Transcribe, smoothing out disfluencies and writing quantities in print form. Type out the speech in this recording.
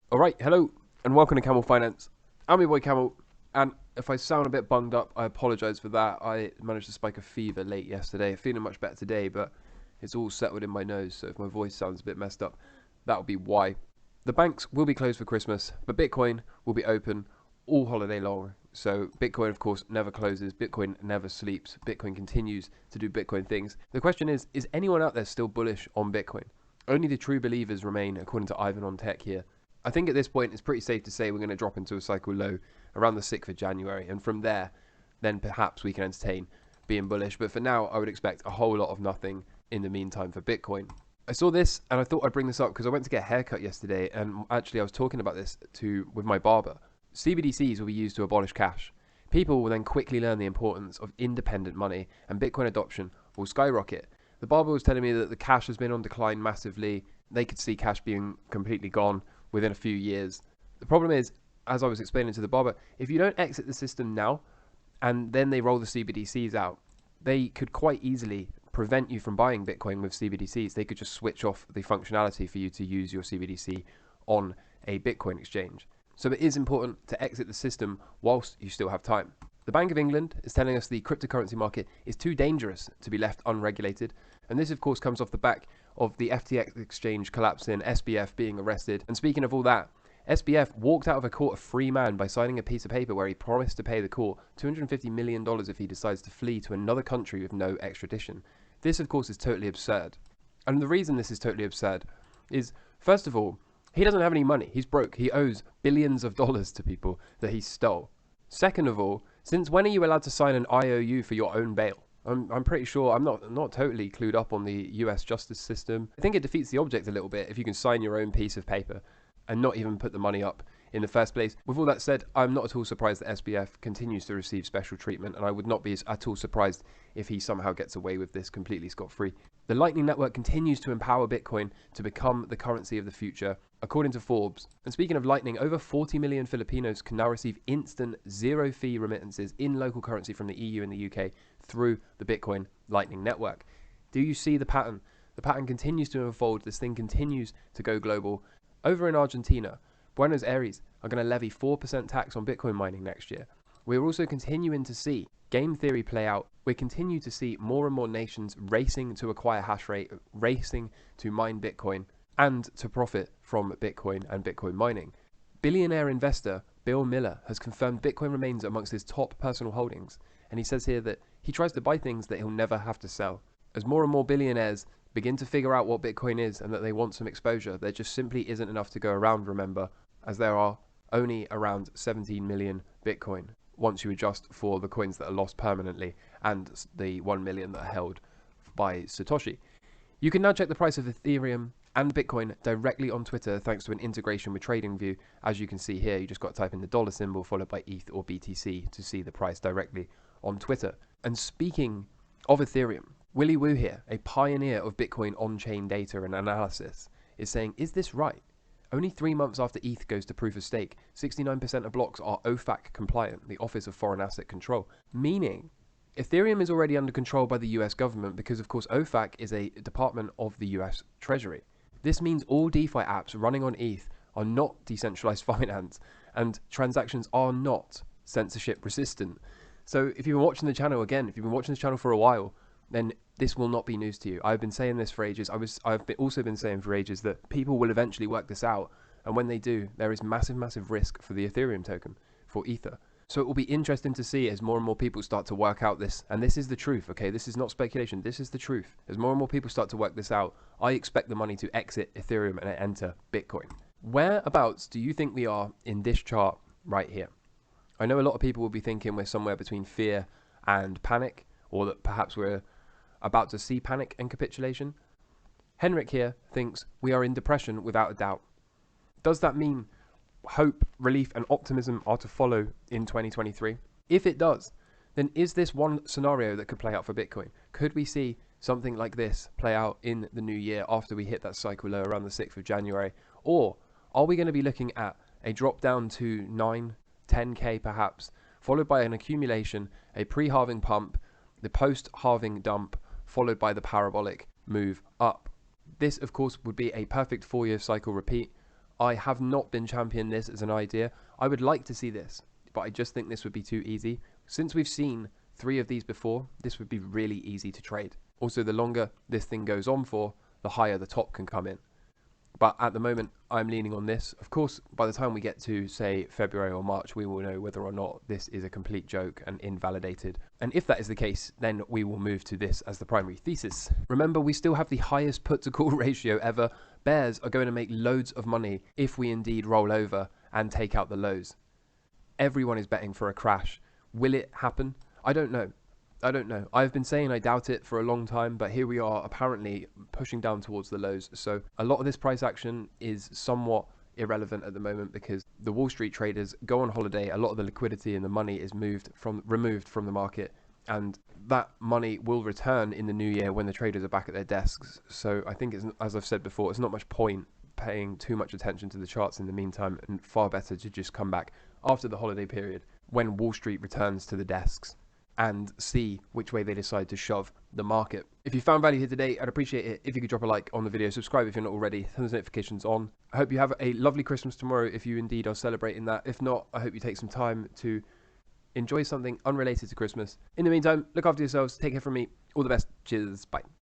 Alright, hello and welcome to Camel Finance. I'm your boy Camel, and if I sound a bit bunged up, I apologise for that. I managed to spike a fever late yesterday. Feeling much better today, but it's all settled in my nose, so if my voice sounds a bit messed up, that'll be why. The banks will be closed for Christmas, but Bitcoin will be open all holiday long. So Bitcoin, of course, never closes. Bitcoin never sleeps. Bitcoin continues to do Bitcoin things. The question is anyone out there still bullish on Bitcoin? Only the true believers remain, according to Ivan on Tech here. I think at this point it's pretty safe to say we're going to drop into a cycle low around the 6th of January, and from there, then perhaps we can entertain being bullish. But for now, I would expect a whole lot of nothing in the meantime for Bitcoin. I saw this and I thought I'd bring this up because I went to get a haircut yesterday, and actually I was talking about this with my barber. CBDCs will be used to abolish cash. People will then quickly learn the importance of independent money, and Bitcoin adoption will skyrocket. The barber was telling me that the cash has been on decline massively. They could see cash being completely gone within a few years. The problem is, as I was explaining to the barber, if you don't exit the system now and then they roll the CBDCs out, they could quite easily prevent you from buying Bitcoin with CBDCs. They could just switch off the functionality for you to use your CBDC on a Bitcoin exchange. So it is important to exit the system whilst you still have time. The Bank of England is telling us the cryptocurrency market is too dangerous to be left unregulated. And this, of course, comes off the back of the FTX exchange collapsing, SBF being arrested. And speaking of all that, SBF walked out of a court a free man by signing a piece of paper where he promised to pay the court $250 million if he decides to flee to another country with no extradition. This, of course, is totally absurd. And the reason this is totally absurd is, first of all, he doesn't have any money. He's broke. He owes billions of dollars to people that he stole. Second of all, since when are you allowed to sign an IOU for your own bail? I'm pretty sure, I'm not totally clued up on the US justice system. I think it defeats the object a little bit if you can sign your own piece of paper and not even put the money up in the first place. With all that said, I'm not at all surprised that SBF continues to receive special treatment, and I would not be at all surprised if he somehow gets away with this completely scot-free. The Lightning Network continues to empower Bitcoin to become the currency of the future, according to Forbes. And speaking of Lightning, over 40 million Filipinos can now receive instant zero-fee remittances in local currency from the EU and the UK through the Bitcoin Lightning Network. Do you see the pattern? The pattern continues to unfold. This thing continues to go global. Over in Argentina, Buenos Aires are going to levy 4% tax on Bitcoin mining next year. We're also continuing to see game theory play out. We continue to see more and more nations racing to acquire hash rate, racing to mine Bitcoin, and to profit from Bitcoin and Bitcoin mining. Billionaire investor Bill Miller has confirmed Bitcoin remains amongst his top personal holdings, and he says here that he tries to buy things that he'll never have to sell. As more and more billionaires begin to figure out what Bitcoin is and that they want some exposure, there just simply isn't enough to go around, remember, as there are only around 17 million Bitcoin once you adjust for the coins that are lost permanently and the 1 million that are held by Satoshi. You can now check the price of Ethereum and Bitcoin directly on Twitter thanks to an integration with TradingView. As you can see here, you just got to type in the dollar symbol followed by ETH or BTC to see the price directly on Twitter. And speaking of Ethereum, Willy Wu here, a pioneer of Bitcoin on-chain data and analysis, is saying, is this right? Only 3 months after ETH goes to proof of stake, 69% of blocks are OFAC compliant, the Office of Foreign Asset Control, meaning Ethereum is already under control by the US government because, of course, OFAC is a department of the US Treasury. This means all DeFi apps running on ETH are not decentralized finance, and transactions are not censorship resistant. So if you've been watching the channel, again, if you've been watching the channel for a while, then this will not be news to you. I've been saying this for ages. I've also been saying for ages that people will eventually work this out, and when they do, there is massive risk for the Ethereum token, for Ether. So it will be interesting to see as more and more people start to work out this, and this is the truth, okay? This is not speculation, this is the truth. As more and more people start to work this out, I expect the money to exit Ethereum and enter Bitcoin. Whereabouts do you think we are in this chart right here? I know a lot of people will be thinking we're somewhere between fear and panic, or that perhaps we're about to see panic and capitulation. Henrik here thinks we are in depression without a doubt. Does that mean hope, relief and optimism are to follow in 2023? If it does, then is this one scenario that could play out for Bitcoin? Could we see something like this play out in the new year after we hit that cycle low around the 6th of January? Or are we going to be looking at a drop down to 9, 10k perhaps, followed by an accumulation, a pre-halving pump, the post-halving dump, followed by the parabolic move up? This, of course, would be a perfect 4-year cycle repeat. I have not been championing this as an idea. I would like to see this, but I just think this would be too easy. Since we've seen 3 of these before, this would be really easy to trade. Also, the longer this thing goes on for, the higher the top can come in. But at the moment, I'm leaning on this. Of course, by the time we get to, say, February or March, we will know whether or not this is a complete joke and invalidated. And if that is the case, then we will move to this as the primary thesis. Remember, we still have the highest put to call ratio ever. Bears are going to make loads of money if we indeed roll over and take out the lows. Everyone is betting for a crash. Will it happen? I don't know. I've been saying I doubt it for a long time, but here we are apparently pushing down towards the lows. So a lot of this price action is somewhat irrelevant at the moment because the Wall Street traders go on holiday. A lot of the liquidity and the money is removed from the market, and that money will return in the new year when the traders are back at their desks. So I think, as I've said before, it's not much point paying too much attention to the charts in the meantime, and far better to just come back after the holiday period when Wall Street returns to the desks and see which way they decide to shove the market. If you found value here today, I'd appreciate it if you could drop a like on the video, subscribe if you're not already, turn those notifications on. I hope you have a lovely Christmas tomorrow if you indeed are celebrating that. If not, I hope you take some time to enjoy something unrelated to Christmas. In the meantime, look after yourselves, take care from me, all the best, cheers, bye.